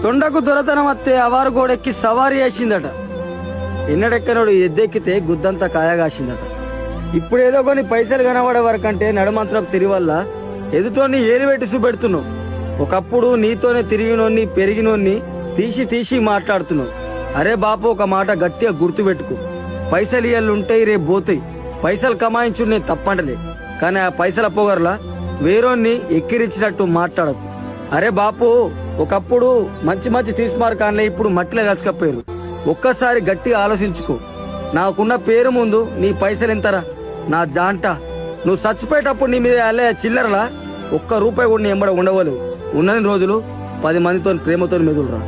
తొండకు దొరతనం వస్తే అవారు గోడెక్కి సవారీ వేసిందట. ఎన్నడెక్కనోడు ఎద్దెక్కితే గుద్దంతా కాయగాసిందట. ఇప్పుడేదో కొన్ని పైసలు కనబడే వరకంటే నడుమంత్రం సిరి వల్ల ఎదుటోని ఏలిపెట్టి చూపెడుతున్నావు. ఒకప్పుడు నీతోనే తిరిగినోన్ని పెరిగినోన్ని తీసి తీసి మాట్లాడుతున్నావు. అరే బాపు, ఒక మాట గట్టిగా గుర్తు పెట్టుకో. పైసలు ఇయ్యాలుంటాయి, రేపు పోతాయి. పైసలు కమాయించు నేను తప్పంటలే, కానీ ఆ పైసల పొగర్లా వేరోన్ని ఎక్కిరించినట్టు మాట్లాడకు. అరే బాపు, ఒకప్పుడు మంచి మంచి తీసుమారు కానీ ఇప్పుడు మట్టిలో కలిసికపోయారు. ఒక్కసారి గట్టిగా ఆలోచించుకో. నాకున్న పేరు ముందు నీ పైసలు ఎంతరా నా జాంట. నువ్వు చచ్చిపోయేటప్పుడు నీ మీద అల్లే చిల్లరలా ఒక్క రూపాయి కూడా నీ ఎంబడ ఉండవలేవు. ఉన్నన్ని రోజులు 10 మందితో ప్రేమతో మెదులురా.